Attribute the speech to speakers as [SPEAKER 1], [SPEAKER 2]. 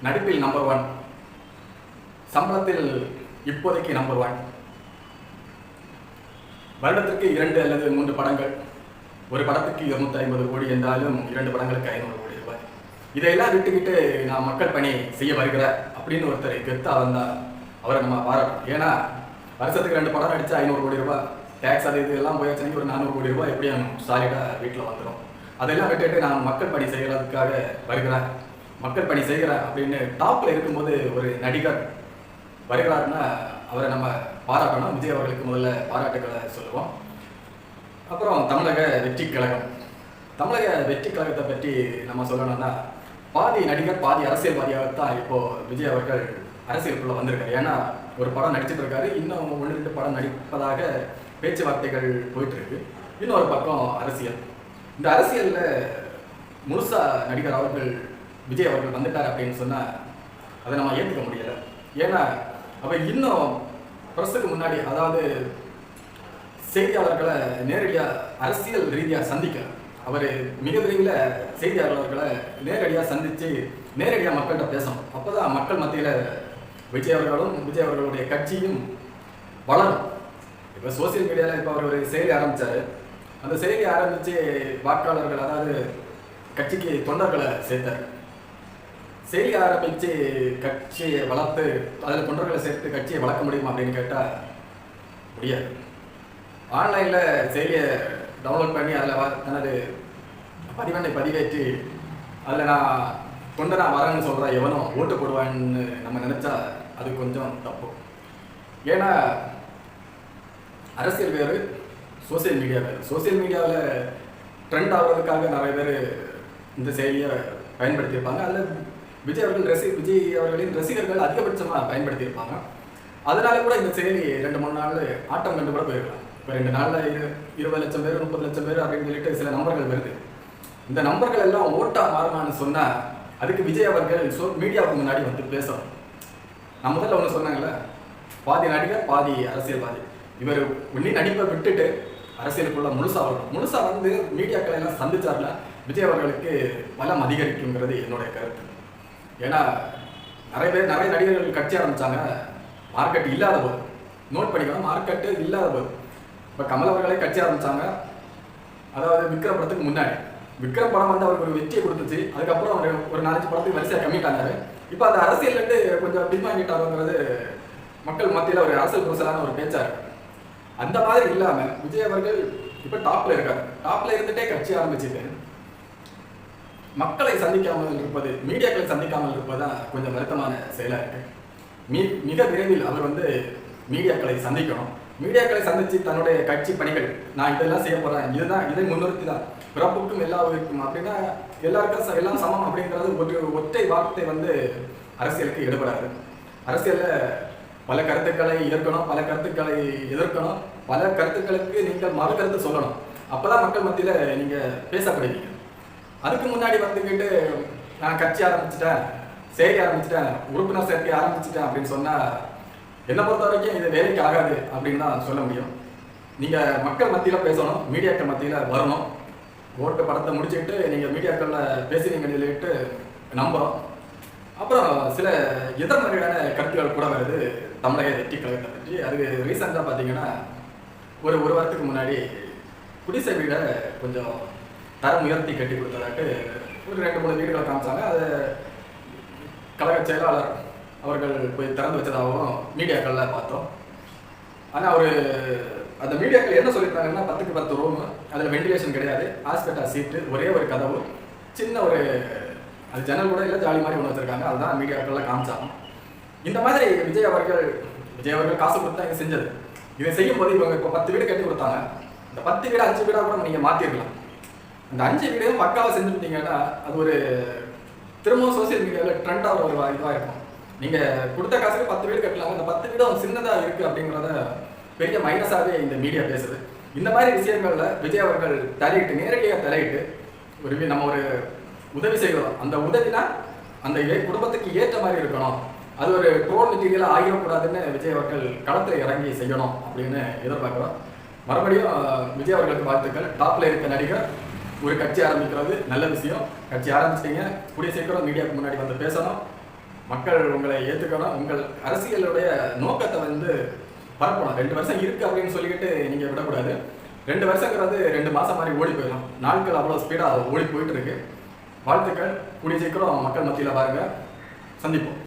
[SPEAKER 1] நடிப்பில் நம்பர் 1, சம்பளத்தில் இப்போதைக்கு நம்பர் 1, வருடத்திற்கு 2 அல்லது 3 படங்கள், ஒரு படத்துக்கு 250 கோடி என்றாலும் 2 படங்களுக்கு 500 கோடி ரூபாய். இதையெல்லாம் விட்டுக்கிட்டு நான் மக்கள் பணி செய்ய வருகிறேன் அப்படின்னு ஒருத்தர் கெத்தா வந்தா அவரை நம்ம பாராட்டணும். ஏன்னா வருஷத்துக்கு 2 படம் நடிச்சா 500 கோடி ரூபாய், டேக்ஸ் அது இது எல்லாம் போயாச்சுன்னா ஒரு 400 கோடி ரூபாய் எப்படியும் சாலிடாக வீட்டில் வந்துடும். அதெல்லாம் விட்டுட்டு நான் மக்கள் பணி செய்கிறதுக்காக வருகிறேன், மக்கள் பணி செய்கிறேன் அப்படின்னு டாப்பில் இருக்கும்போது ஒரு நடிகர் வருகிறாருன்னா அவரை நம்ம பாராட்டணும். விஜய் அவர்களுக்கு முதல்ல பாராட்டுகளை சொல்லுவோம். அப்புறம் தமிழக வெற்றி கழகம். தமிழக வெற்றி கழகத்தை பற்றி நம்ம சொல்லணும்னா பாதி நடிகர் பாதி அரசியல்வாதியாகத்தான் இப்போது விஜய் அவர்கள் அரசியலுக்குள்ளே வந்திருக்காரு. ஏன்னா ஒரு படம் நடிச்சிட்டு இருக்காரு, இன்னும் 1-2 படம் நடிப்பதாக பேச்சுவார்த்தைகள் போயிட்டுருக்கு. இன்னொரு பக்கம் அரசியல். இந்த அரசியலில் முழுசா நடிகர் அவர்கள் விஜய் அவர்கள் வந்துட்டார் அப்படின்னு சொன்னால் அதை நம்ம ஏற்றுக்க முடியலை. ஏன்னா அவர் இன்னும் பிரஸுக்கு முன்னாடி, அதாவது செய்தியாளர்களை நேரடியாக அரசியல் ரீதியாக சந்திக்க, அவர் மிக விரைவில் செய்தியாளர்களை நேரடியாக சந்தித்து நேரடியாக மக்கள்கிட்ட பேசணும். அப்போ தான் மக்கள் மத்தியில் விஜய் அவர்களும் விஜய் அவர்களுடைய கட்சியும் வளரும். இப்போ சோசியல் மீடியாவில் இப்போ அவர் ஒரு செயலி ஆரம்பித்தார். அந்த செயலி ஆரம்பித்து வாக்காளர்கள், அதாவது கட்சிக்கு தொண்டர்களை சேர்த்தார். செயலி ஆரம்பித்து கட்சியை வளர்த்து அதில் தொண்டர்களை சேர்த்து கட்சியை வளர்க்க முடியுமா அப்படின்னு கேட்டால் முடியாது. ஆன்லைனில் செயலியை டவுன்லோட் பண்ணி அதில் தனது பதிவெண்ணை பதிவேற்றி அதில் நான் தொண்டனாக வரேன்னு சொல்கிற எவனும் ஓட்டு போடுவான்னு நம்ம நினச்சா அது கொஞ்சம் தப்பு. ஏன்னா அரசியல் வேறு, சோசியல் மீடியா வேறு. சோசியல் மீடியாவில் ட்ரெண்ட் ஆகிறதுக்காக நிறைய பேர் இந்த செயலியை பயன்படுத்தியிருப்பாங்க. அதில் விஜய் அவர்களின் ரசிகர்கள் அதிகபட்சமாக பயன்படுத்தியிருப்பாங்க. அதனால கூட இந்த செயலி 2-3 நாள் ஆட்டம் கண்டு கூட போயிருக்கலாம். இப்போ 2 நாளில் 20 லட்சம் பேர் 30 லட்சம் பேர் அப்படின்னு சொல்லிட்டு சில நம்பர்கள் வருது. இந்த நம்பர்கள் எல்லாம் ஓட்டா மாறுமான்னு சொன்னால் அதுக்கு விஜய் அவர்கள் மீடியாவுக்கு முன்னாடி வந்து பேசணும். நான் முதல்ல ஒன்று சொன்னாங்கல்ல, பாதி நடிகர் பாதி அரசியல்வாதி. இவர் ஒன்றி நடிப்பை விட்டுட்டு அரசியலுக்குள்ள முழுசாக வந்து மீடியாக்களை எல்லாம் சந்திச்சார்ல விஜய் அவர்களுக்கு பலம் அதிகரிக்குங்கிறது என்னுடைய கருத்து. ஏன்னா நிறைய நடிகர்கள் கட்சி ஆரம்பித்தாங்க, மார்க்கெட் இல்லாத போது. நோட் பண்ணிக்கலாம், மார்க்கெட்டு இல்லாத போது. இப்போ கமல் அவர்களே கட்சி ஆரம்பித்தாங்க, அதாவது விக்ரம் படத்துக்கு முன்னாடி. விக்ரம் படம் வந்து அவருக்கு ஒரு வெற்றியை கொடுத்துச்சு. அதுக்கப்புறம் அவர் ஒரு 4-5 படத்துக்கு வரிசையாக கம்மிட்டாங்க. இப்போ அந்த அரசியல்லேருந்து கொஞ்சம் பின்வாங்கிட்டாருங்கிறது மக்கள் மத்தியில் ஒரு அரசியல் புரசலான ஒரு பேச்சா இருக்கு. அந்த மாதிரி இல்லாமல் விஜய் அவர்கள் இப்போ டாப்பில் இருக்காரு. டாப்பில் இருந்துகிட்டே கட்சி ஆரம்பிச்சுட்டு மக்களை சந்திக்காமல் இருப்பது, மீடியாக்களை சந்திக்காமல் இருப்பதுதான் கொஞ்சம் வருத்தமான செயலாக இருக்கு. மிக விரைவில் அவர் வந்து மீடியாக்களை சந்திக்கணும். மீடியாக்களை சந்தித்து தன்னுடைய கட்சி பணிகள், நான் இதெல்லாம் செய்ய போகிறேன், இதை முன்னிறுத்தி தான் பிறப்புக்கும் எல்லா உயிருக்கும் அப்படின்னா எல்லாருக்கும் எல்லாம் சமம் அப்படிங்கிறது ஒரு ஒற்றை வார்த்தை வந்து அரசியலுக்கு எடுபடாது. அரசியலில் பல கருத்துக்களை எதிர்க்கணும், பல கருத்துக்களை எதிர்க்கணும், பல கருத்துக்களுக்கு நீங்கள் மறு கருத்து சொல்லணும். அப்போ தான் மக்கள் மத்தியில் நீங்கள் பேசப்படுவீங்க. அதுக்கு முன்னாடி வந்துக்கிட்டு நான் கட்சி ஆரம்பிச்சிட்டேன், செயலி ஆரம்பிச்சிட்டேன், உறுப்பினர் சேர்க்கை ஆரம்பிச்சிட்டேன் அப்படின்னு சொன்னால் என்னை பொறுத்த வரைக்கும் இது வேலைக்கு ஆகாது அப்படின்னு தான் சொல்ல முடியும். நீங்கள் மக்கள் மத்தியில் பேசணும், மீடியாக்கள் மத்தியில் வரணும். ஓட்டு படத்தை முடிச்சுட்டு நீங்கள் மீடியாக்களில் பேசுவீங்கன்னு சொல்லிட்டு நம்புகிறோம். அப்புறம் சில எதிர்மறையான கருத்துக்கள் கூட வருது தமிழக வெற்றி கழகத்தை பற்றி. அது ரீசெண்டாக பார்த்தீங்கன்னா ஒரு வாரத்துக்கு முன்னாடி குடிசை வீடை கொஞ்சம் தரம் உயர்த்தி கட்டி கொடுத்ததாட்டு ஒரு 2-3 வீடுகளை காமிச்சாங்க. அது கழக செயலாளர் அவர்கள் போய் திறந்து வச்சதாகவும் மீடியாக்களில் பார்த்தோம். ஆனால் அந்த மீடியாக்கள் என்ன சொல்லியிருந்தாங்கன்னா 10க்கு 10 ரூமு, அதில் வெண்டிலேஷன் கிடையாது, ஹாஸ்பிட்டல் சீட்டு, ஒரே ஒரு கதவு, சின்ன ஒரு அது ஜன்னல் கூட இல்லை, ஜாலி மாதிரி ஒன்று வச்சுருக்காங்க. அதுதான் மீடியாக்கள்லாம் காமிச்சாங்க. இந்த மாதிரி விஜய் அவர்கள் காசு கொடுத்தா இதை செஞ்சது. இதை செய்யும் போது இவங்க இப்போ 10 வீடு கட்டி கொடுத்தாங்க. இந்த 10 வீடு 5 வீடாக கூட நீங்கள் மாற்றிருக்கலாம். அந்த 5 வீடையும் பக்காவாக செஞ்சுருந்தீங்கன்னா அது ஒரு திரும்பவும் சோசியல் மீடியாவில் ட்ரெண்டாக ஒரு இதுவாக இருக்கும். நீங்கள் கொடுத்த காசுக்கு 10 வீடு கட்டலாம், அந்த 10 வீடும் சின்னதாக இருக்குது அப்படிங்கிறத பெரிய மைனஸாகவே இந்த மீடியா பேசுது. இந்த மாதிரி விஷயங்களில் விஜய் அவர்கள் நேரடியாக தலையிட்டு நம்ம ஒரு உதவி செய்கிறோம். அந்த உதவினா அந்த குடும்பத்துக்கு ஏற்ற மாதிரி இருக்கணும், அது ஒரு ட்ரோல் மெட்டீரியலாக ஆகிடக்கூடாதுன்னு விஜய் அவர்கள் களத்தில் இறங்கி செய்யணும் அப்படின்னு எதிர்பார்க்குறோம். மறுபடியும் விஜய் அவர்களுக்கு வாழ்த்துக்கள். டாப்பில் இருக்க நடிகர் ஒரு கட்சி ஆரம்பிக்கிறது நல்ல விஷயம். கட்சி ஆரம்பிச்சிட்டீங்க, கூடிய சீக்கிரம் மீடியாவுக்கு முன்னாடி வந்து பேசணும். மக்கள் உங்களை ஏற்றுக்கணும். உங்கள் அரசியலுடைய நோக்கத்தை வந்து பரப்பணும். 2 வருஷம் இருக்கு அப்படின்னு சொல்லிக்கிட்டு நீங்க விடக்கூடாது. 2 வருஷங்கிறது 2 மாசம் மாதிரி ஓடி போயிடும். நாட்கள் அவ்வளோ ஸ்பீடாக ஓடி போயிட்டு இருக்கு. வாழ்த்துக்கள். கூடிய சீக்கிரம் மக்கள் மத்தியில் பாருங்க. சந்திப்போம்.